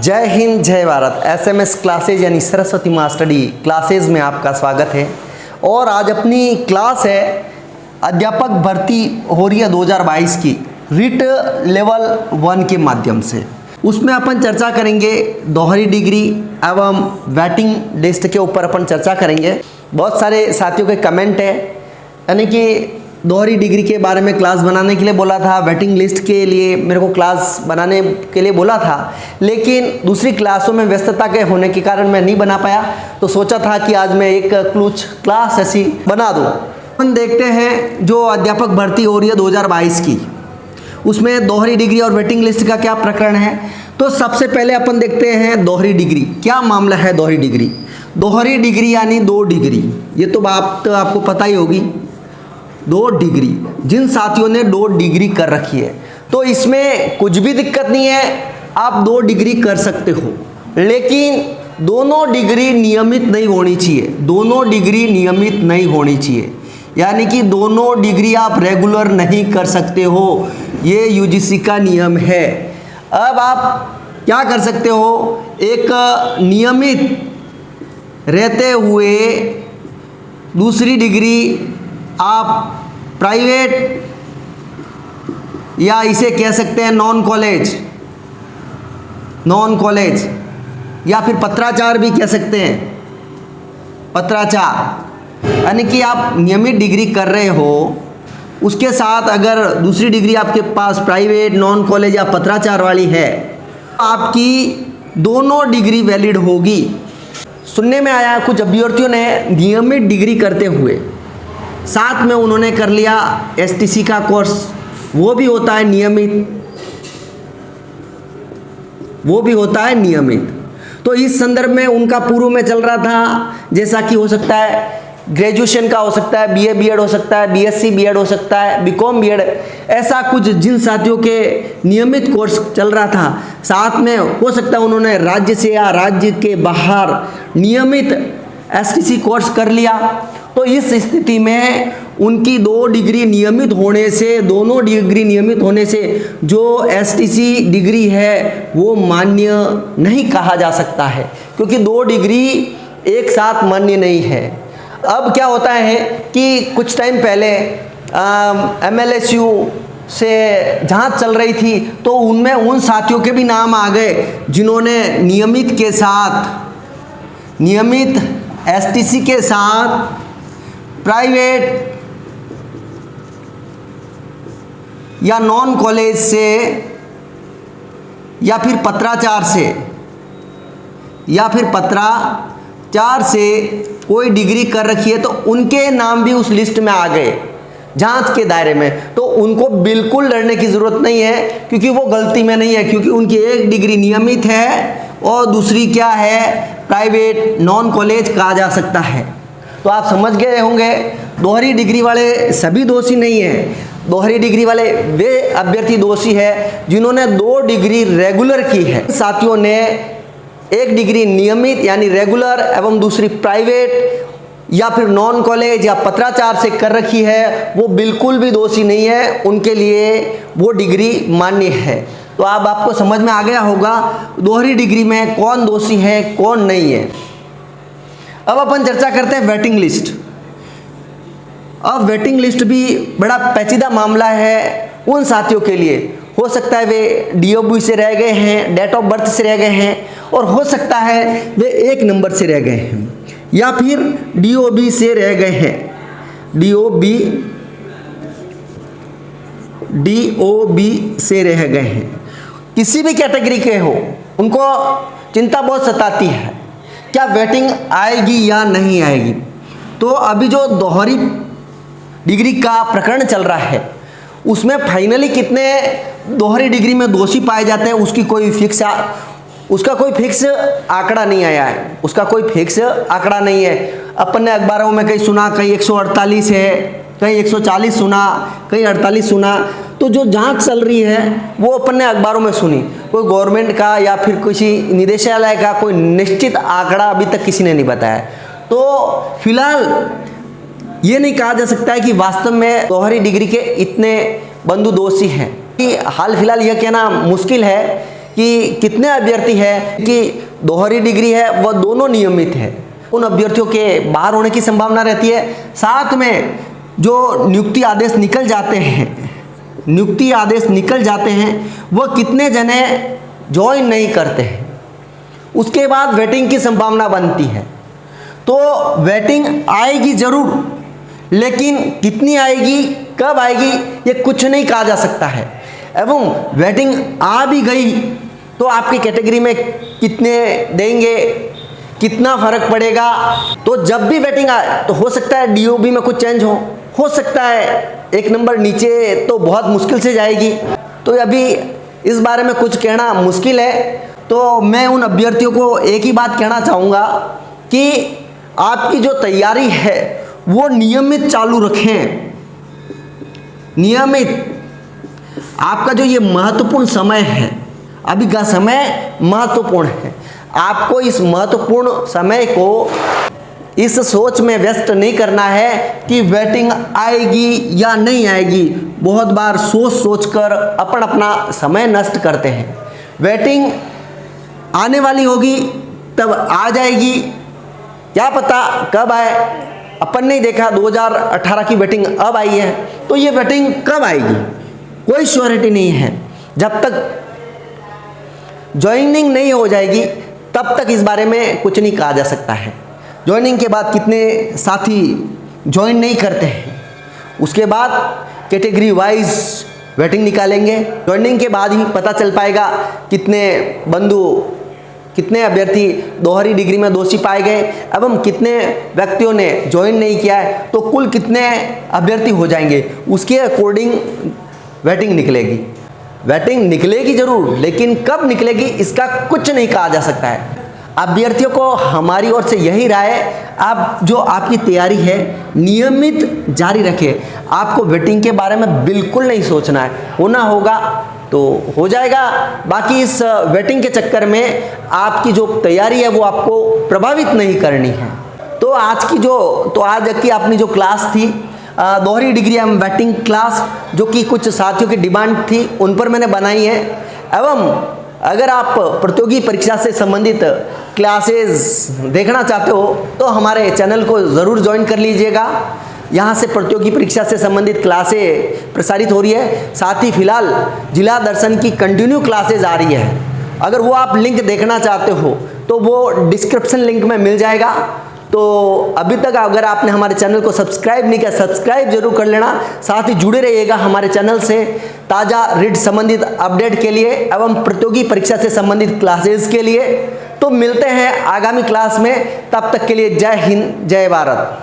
जय हिंद जय Bharat. SMS classes यानी सरस्वती माँ स्टडी क्लासेज में आपका स्वागत है। और आज अपनी क्लास है अध्यापक भर्ती हो रही है 2022 की रिट लेवल 1 के माध्यम से। उसमें अपन चर्चा करेंगे दोहरी डिग्री एवं वेटिंग लिस्ट के ऊपर अपन चर्चा करेंगे। बहुत सारे साथियों के कमेंट है, यानी कि दोहरी डिग्री के बारे में क्लास बनाने के लिए बोला था, वेटिंग लिस्ट के लिए मेरे को क्लास बनाने के लिए बोला था, लेकिन दूसरी क्लासों में व्यस्तता के होने के कारण मैं नहीं बना पाया। तो सोचा था कि आज मैं एक कुछ क्लास ऐसी बना दूँ। अपन देखते हैं जो अध्यापक भर्ती हो रही है 2022 की, उसमें दोहरी डिग्री और वेटिंग लिस्ट का क्या प्रकरण है। तो सबसे पहले अपन देखते हैं दोहरी डिग्री, क्या मामला है। दोहरी डिग्री यानी 2 डिग्री, ये तो बात आपको पता ही होगी। 2 डिग्री, जिन साथियों ने 2 डिग्री कर रखी है तो इसमें कुछ भी दिक्कत नहीं है, आप 2 डिग्री कर सकते हो, लेकिन दोनों डिग्री नियमित नहीं होनी चाहिए। दोनों डिग्री नियमित नहीं होनी चाहिए, यानी कि दोनों डिग्री आप रेगुलर नहीं कर सकते हो, ये यूजीसी का नियम है। अब आप क्या कर सकते हो, एक नियमित रहते हुए दूसरी डिग्री आप प्राइवेट या इसे कह सकते हैं नॉन कॉलेज या फिर पत्राचार भी कह सकते हैं। पत्राचार यानी कि आप नियमित डिग्री कर रहे हो, उसके साथ अगर दूसरी डिग्री आपके पास प्राइवेट, नॉन कॉलेज या पत्राचार वाली है, आपकी दोनों डिग्री वैलिड होगी। सुनने में आया कुछ अभ्यर्थियों ने नियमित डिग्री करते हुए साथ में उन्होंने कर लिया एसटीसी का कोर्स, वो भी होता है नियमित। तो इस संदर्भ में उनका पूर्व में चल रहा था, जैसा कि हो सकता है ग्रेजुएशन का हो सकता है, बीए बीएड हो सकता है, बीएससी बीएड हो सकता है, बीकॉम बीएड, ऐसा कुछ जिन साथियों के नियमित कोर्स चल रहा था, साथ में हो सकता है उन्होंने राज्य से या राज्य के बाहर नियमित एसटीसी कोर्स कर लिया। तो इस स्थिति में उनकी दोनों डिग्री नियमित होने से जो एसटीसी डिग्री है वो मान्य नहीं कहा जा सकता है, क्योंकि 2 डिग्री एक साथ मान्य नहीं है। अब क्या होता है कि कुछ टाइम पहले MLSU से जांच चल रही थी, तो उनमें उन साथियों के भी नाम आ गए जिन्होंने नियमित एसटीसी के साथ प्राइवेट या नॉन कॉलेज से या फिर पत्राचार से कोई डिग्री कर रखी है, तो उनके नाम भी उस लिस्ट में आ गए जांच के दायरे में। तो उनको बिल्कुल डरने की ज़रूरत नहीं है, क्योंकि वो गलती में नहीं है, क्योंकि उनकी एक डिग्री नियमित है और दूसरी क्या है, प्राइवेट, नॉन कॉलेज कहा जा सकता है। तो आप समझ गए होंगे, दोहरी डिग्री वाले सभी दोषी नहीं हैं। दोहरी डिग्री वाले वे अभ्यर्थी दोषी है जिन्होंने 2 डिग्री रेगुलर की है। साथियों ने एक डिग्री नियमित यानी रेगुलर एवं दूसरी प्राइवेट या फिर नॉन कॉलेज या पत्राचार से कर रखी है, वो बिल्कुल भी दोषी नहीं है, उनके लिए वो डिग्री मान्य है। तो अब आपको समझ में आ गया होगा दोहरी डिग्री में कौन दोषी है कौन नहीं है। अब अपन चर्चा करते हैं वेटिंग लिस्ट। अब वेटिंग लिस्ट भी बड़ा पेचीदा मामला है उन साथियों के लिए। हो सकता है वे DOB से रह गए हैं, डेट ऑफ बर्थ से रह गए हैं, और हो सकता है वे 1 नंबर से रह गए हैं या फिर DOB से रह गए हैं। DOB से रह गए हैं, किसी भी कैटेगरी के हो, उनको चिंता बहुत सताती है, क्या वेटिंग आएगी या नहीं आएगी। तो अभी जो दोहरी डिग्री का प्रकरण चल रहा है, उसमें फाइनली कितने दोहरी डिग्री में दोषी पाए जाते हैं उसका कोई फिक्स आंकड़ा नहीं आया है। अपन ने अखबारों में कहीं सुना, कहीं 148 है, कहीं 140 सुना, कहीं 48 सुना। तो जो जांच चल रही है वो अपन ने अखबारों में सुनी, कोई गवर्नमेंट का या फिर किसी निदेशालय का कोई निश्चित आंकड़ा अभी तक किसी ने नहीं बताया। तो फिलहाल ये नहीं कहा जा सकता है कि वास्तव में दोहरी डिग्री के इतने बंधु दोषी हैं। हाल फिलहाल यह कहना मुश्किल है कि कितने अभ्यर्थी है कि दोहरी डिग्री है वह दोनों नियमित है, उन अभ्यर्थियों के बाहर होने की संभावना रहती है। साथ में जो नियुक्ति आदेश निकल जाते हैं वह कितने जने ज्वाइन नहीं करते हैं, उसके बाद वेटिंग की संभावना बनती है। तो वेटिंग आएगी ज़रूर, लेकिन कितनी आएगी, कब आएगी, ये कुछ नहीं कहा जा सकता है। एवं वेटिंग आ भी गई तो आपकी कैटेगरी में कितने देंगे, कितना फर्क पड़ेगा। तो जब भी वेटिंग आए तो हो सकता है डीओबी में कुछ चेंज हो सकता है एक नंबर नीचे, तो बहुत मुश्किल से जाएगी। तो अभी इस बारे में कुछ कहना मुश्किल है। तो मैं उन अभ्यर्थियों को एक ही बात कहना चाहूँगा कि आपकी जो तैयारी है वो नियमित चालू रखें। नियमित आपका जो ये महत्वपूर्ण समय है, अभी का समय महत्वपूर्ण है। आपको इस महत्वपूर्ण समय को इस सोच में व्यस्त नहीं करना है कि वेटिंग आएगी या नहीं आएगी। बहुत बार सोच कर अपना समय नष्ट करते हैं। वेटिंग आने वाली होगी तब आ जाएगी, क्या पता कब आए। अपन ने देखा 2018 की वेटिंग अब आई है, तो ये वेटिंग कब आएगी कोई श्योरिटी नहीं है। जब तक ज्वाइनिंग नहीं हो जाएगी तब तक इस बारे में कुछ नहीं कहा जा सकता है। ज्वाइनिंग के बाद कितने साथी ज्वाइन नहीं करते हैं, उसके बाद कैटेगरी वाइज वेटिंग निकालेंगे। ज्वाइनिंग के बाद ही पता चल पाएगा कितने अभ्यर्थी दोहरी डिग्री में दोषी पाए गए एवं कितने व्यक्तियों ने ज्वाइन नहीं किया है, तो कुल कितने अभ्यर्थी हो जाएंगे, उसके अकॉर्डिंग वेटिंग निकलेगी। वेटिंग निकलेगी ज़रूर, लेकिन कब निकलेगी इसका कुछ नहीं कहा जा सकता है। अभ्यर्थियों को हमारी ओर से यही राय है, आप जो आपकी तैयारी है नियमित जारी रखें। आपको वेटिंग के बारे में बिल्कुल नहीं सोचना है, होना होगा तो हो जाएगा। बाकी इस वेटिंग के चक्कर में आपकी जो तैयारी है वो आपको प्रभावित नहीं करनी है। तो आज की अपनी जो क्लास थी दोहरी डिग्री एवं वेटिंग क्लास, जो कि कुछ साथियों की डिमांड थी उन पर मैंने बनाई है। एवं अगर आप प्रतियोगी परीक्षा से संबंधित क्लासेस देखना चाहते हो तो हमारे चैनल को ज़रूर ज्वाइन कर लीजिएगा। यहाँ से प्रतियोगी परीक्षा से संबंधित क्लासें प्रसारित हो रही है। साथ ही फिलहाल जिला दर्शन की कंटिन्यू क्लासेज आ रही है। अगर वो आप लिंक देखना चाहते हो तो वो डिस्क्रिप्शन लिंक में मिल जाएगा। तो अभी तक अगर आपने हमारे चैनल को सब्सक्राइब नहीं किया, सब्सक्राइब जरूर कर लेना। साथ ही जुड़े रहिएगा हमारे चैनल से ताज़ा रीड संबंधित अपडेट के लिए एवं प्रतियोगी परीक्षा से संबंधित क्लासेस के लिए। तो मिलते हैं आगामी क्लास में, तब तक के लिए जय हिंद, जय भारत।